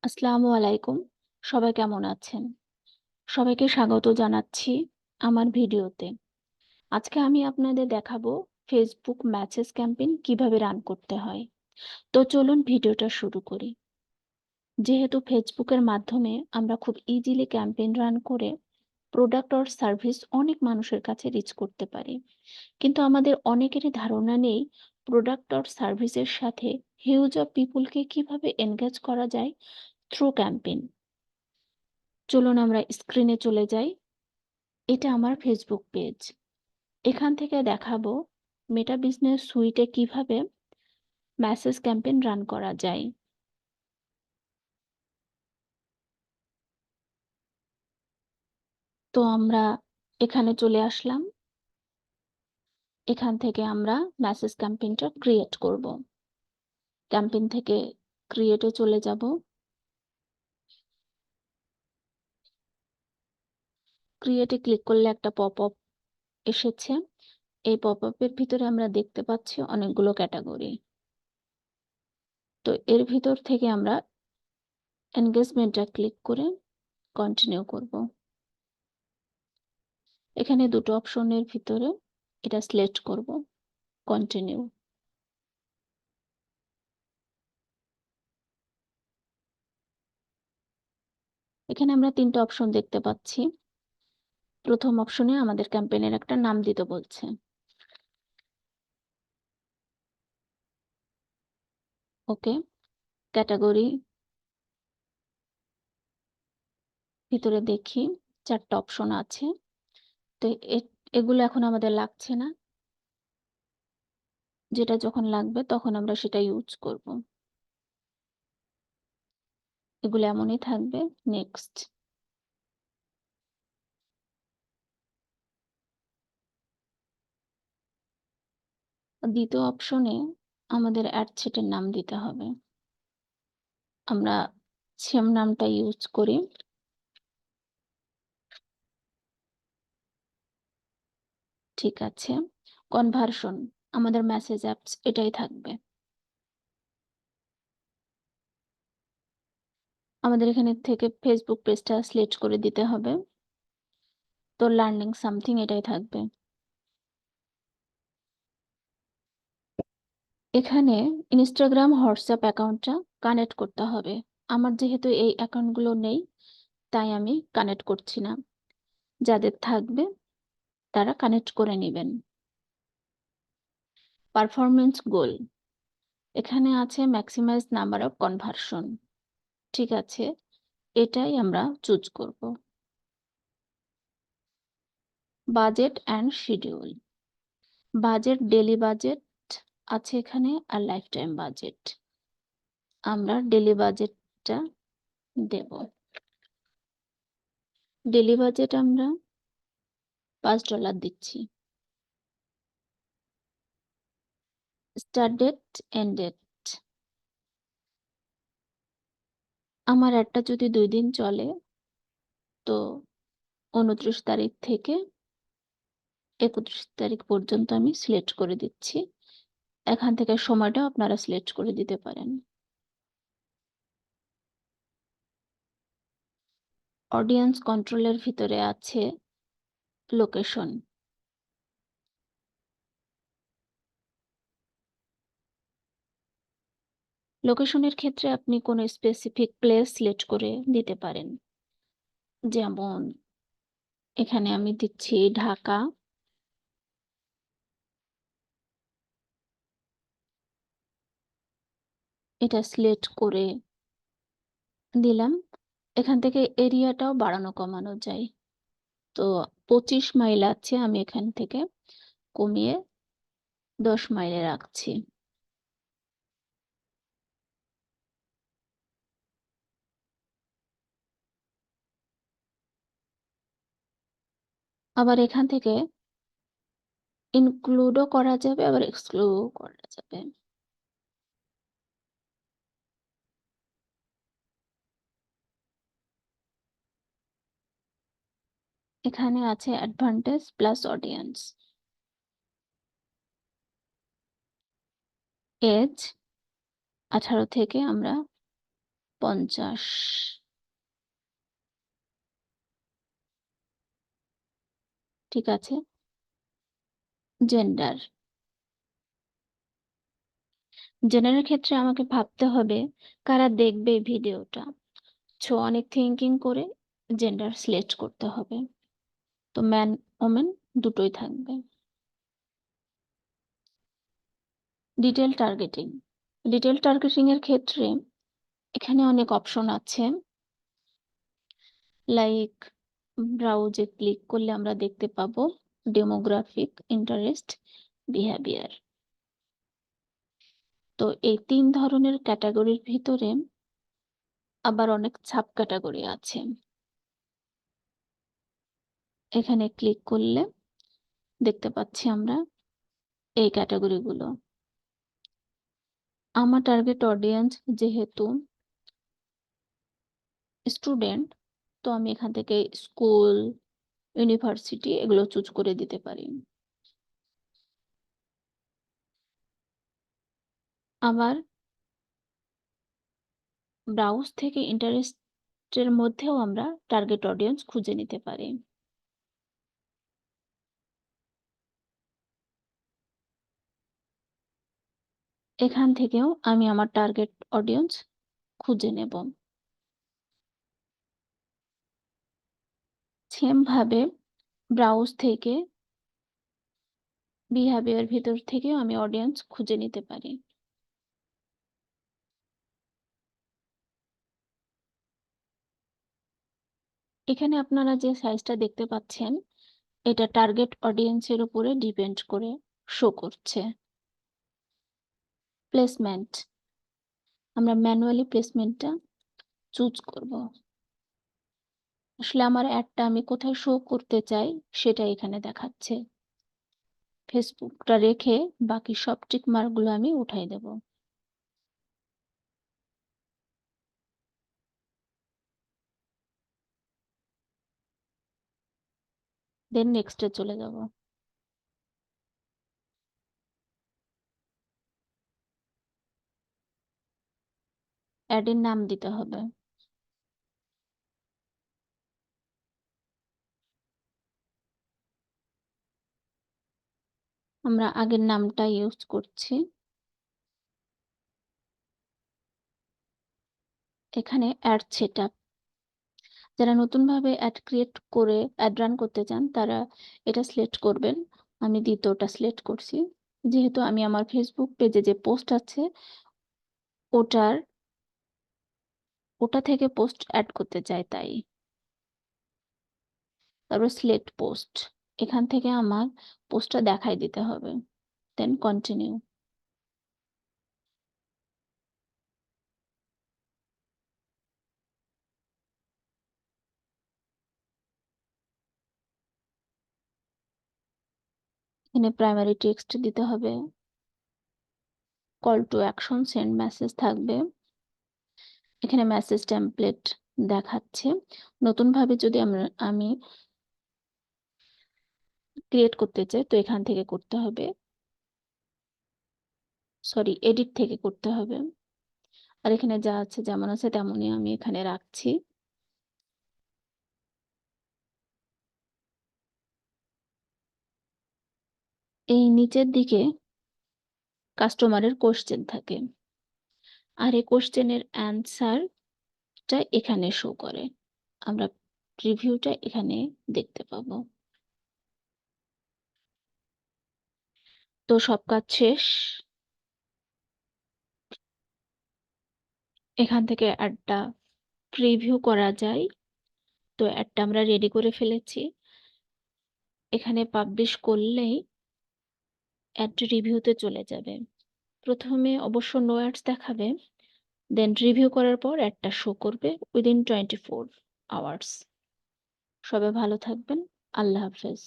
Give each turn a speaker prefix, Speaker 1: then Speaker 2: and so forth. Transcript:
Speaker 1: আসসালামু আলাইকুম। সবাই কেমন আছেন? সবাইকে স্বাগত জানাচ্ছি আমার ভিডিওতে। আজকে আমি আপনাদের দেখাবো Facebook মেসেজ ক্যাম্পেইন কিভাবে রান করতে হয়। তো চলুন ভিডিওটা শুরু করি। যেহেতু Facebook এর মাধ্যমে আমরা খুব ইজিলি ক্যাম্পেইন রান করে প্রোডাক্ট অর সার্ভিস অনেক মানুষের কাছে রিচ করতে পারি। কিন্তু আমাদের অনেকেরই ধারণা নেই প্রোডাক্ট অর সার্ভিসের সাথে হিউজ অফ পিপলকে কিভাবে এনগেজ করা যায় থ্রু ক্যাম্পেইন। চলুন আমরা স্ক্রিনে চলে যাই। এটা আমার ফেসবুক পেজ। এখান থেকে দেখাবো মেটা বিজনেস সুইটে কিভাবে মেসেজ ক্যাম্পেইন রান করা যায়। তো আমরা এখানে চলে আসলাম। এখান থেকে আমরা মেসেজ ক্যাম্পেইনটা ক্রিয়েট করব। ক্যাম্পেইন থেকে ক্রিয়েটে চলে যাব। ক্রিয়েটে ক্লিক করলে একটা পপআপ এসেছে। এই পপআপের ভিতরে আমরা দেখতে পাচ্ছি অনেকগুলো ক্যাটাগরি। তো এর ভিতর থেকে আমরা এনগেজমেন্টটা ক্লিক করে কন্টিনিউ করব। এখানে দুটো অপশনের ভিতরে এটা সিলেক্ট করব, কন্টিনিউ। এখানে আমরা তিনটা অপশন দেখতে পাচ্ছি। প্রথম অপশনে আমাদের ক্যাম্পেইনের একটা নাম দিতে বলছে। ওকে, ক্যাটাগরি ভিতরে দেখি চারটা অপশন আছে। তো এগুলো এখন আমাদের লাগছে না। যেটা যখন লাগবে তখন আমরা সেটা ইউজ করব। এগুলো এমনই থাকবে। নেক্সট। দ্বিতীয় অপশনে আমাদের অ্যাড সেটের নাম দিতে হবে। আমরা সেম নামটা ইউজ করি। ঠিক আছে। কনভার্সন আমাদের মেসেজ অ্যাপস এটাই থাকবে। আমাদের এখানে থেকে ফেসবুক পেজটা সিলেক্ট করে দিতে হবে। তো লার্নিং সামথিং এটাই থাকবে। এখানে ইনস্টাগ্রাম হোয়াটসঅ্যাপ অ্যাকাউন্টটা কানেক্ট করতে হবে। আমার যেহেতু এই অ্যাকাউন্টগুলো নেই, তাই আমি কানেক্ট করছি না। যাদের থাকবে তারা কানেক্ট করে নেবেন। পারফরমেন্স গোল এখানে আছে ম্যাক্সিমাইজ নাম্বার অফ কনভার্সন। ঠিক আছে, এটাই আমরা চুজ করব। Budget and schedule. Budget daily budget আছে এখানে, আর লাইফ টাইম বাজেট। আমরা ডেলি বাজেটটা দেব। ডেলি বাজেট আমরা $5 দিচ্ছি। Start date, end date. আমার একটা যদি 2 দিন চলে, তো 29 তারিখ থেকে 31 তারিখ পর্যন্ত আমি সিলেক্ট করে দিচ্ছি। এখান থেকে সময়টা আপনারা সিলেক্ট করে দিতে পারেন। অডিয়েন্স কন্ট্রোলের ভিতরে আছে লোকেশন। লোকেশনের ক্ষেত্রে আপনি কোনো স্পেসিফিক প্লেস সিলেক্ট করে দিতে পারেন। যেমন এখানে আমি দিচ্ছি ঢাকা। এটা সিলেক্ট করে দিলাম। এখান থেকে এরিয়াটাও বাড়ানো কমানো যায়। তো 25 মাইল আছে, আমি এখান থেকে কমিয়ে 10 মাইলে রাখছি। আবার এখান থেকে ইনক্লুডও করা যাবে, আবার এক্সক্লুডও করা যাবে। এখানে আছে অ্যাডভান্টেজ প্লাস অডিয়েন্স। এজ 18 থেকে আমরা 50। ঠিক আছে। জেন্ডার। জেন্ডারের ক্ষেত্রে আমাকে ভাবতে হবে কারা দেখবে এই ভিডিওটা। অনেক থিঙ্কিং করে জেন্ডার সিলেক্ট করতে হবে। তো ম্যান ওমেন দুটোই থাকবে। Detail targeting. ডিটেল টার্গেটিং এর ক্ষেত্রে এখানে অনেক অপশন আছে। লাইক ব্রাউজে ক্লিক করলে আমরা দেখতে পাবো ডেমোগ্রাফিক, ইন্টারেস্ট, বিহেভিয়ার। তো এই 3 ধরনের ক্যাটাগরির ভিতরে আবার অনেক সাব ক্যাটাগরি আছে। এখানে ক্লিক করলে দেখতে পাচ্ছি আমরা এই ক্যাটাগরিগুলো। আমার টার্গেট অডিয়েন্স যেহেতু স্টুডেন্ট, তো আমি এখান থেকে স্কুল, ইউনিভার্সিটি এগুলো চুজ করে দিতে পারি। আবার ব্রাউজ থেকে ইন্টারেস্টের মধ্যেও আমরা টার্গেট অডিয়েন্স খুঁজে নিতে পারি। এখান থেকেও আমি আমার টার্গেট অডিয়েন্স খুঁজে নেব। সেম ভাবে ব্রাউজ থেকে বিহেভিয়ার ভিতর থেকেও আমি অডিয়েন্স খুঁজে নিতে পারি। এখানে আপনারা যে সাইজটা দেখতে পাচ্ছেন এটা টার্গেট অডিয়েন্সের উপরে ডিপেন্ড করে শো করছে। প্লেসমেন্ট, আমরা ম্যানুয়ালি প্লেসমেন্টটা চুজ করব। আসলে আমার অ্যাডটা আমি কোথায় শো করতে চাই সেটা এখানে দেখাচ্ছে। ফেসবুকটা রেখে বাকি সব টিক মার্কগুলো আমি উঠাই দেব। দেন নেক্সটে চলে যাব। অ্যাডের নাম দিতে হবে। আমরা আগের নামটা ইউজ করছি। এখানে অ্যাড সেটআপ, যারা নতুনভাবে অ্যাড ক্রিয়েট করে অ্যাড রান করতে চান তারা এটা সিলেক্ট করবেন। আমি দ্বিতীয়টা সিলেক্ট করছি, যেহেতু আমি আমার ফেসবুক পেজে যে পোস্ট আছে ওটা থেকে পোস্ট অ্যাড করতে চাই তাই। তারপর সিলেক্ট পোস্ট, এখান থেকে আমার পোস্টটা দেখাই দিতে হবে। Then continue. এখানে প্রাইমারি টেক্সট দিতে হবে, call to action, send message থাকবে। এখানে মেসেজ টেমপ্লেট দেখাচ্ছে। নতুনভাবে যদি আমি ক্রিয়েট করতে চাই তো এখান থেকে করতে হবে, সরি এডিট থেকে করতে হবে। আর এখানে যা আছে যেমন আছে তেমনই আমি এখানে রাখছি। এই নিচের দিকে কাস্টমারের কোশ্চেন থাকে, আর এই কোশ্চেনের অ্যান্সারটা এখানে শো করে। আমরা রিভিউটা এখানে দেখতে পাবো। তো সব কাজ শেষ। এখান থেকে অ্যাডটা প্রিভিউ করা যায়। তো অ্যাডটা আমরা রেডি করে ফেলেছি। এখানে পাবলিশ করলেই অ্যাড রিভিউতে চলে যাবে। প্রথমে অবশ্য নো অ্যাডস দেখাবে, দেন রিভিউ করার পর অ্যাডটা শো করবে উইদিন 24 আওয়ার্স। সবাই ভালো থাকবেন। আল্লাহ হাফেজ।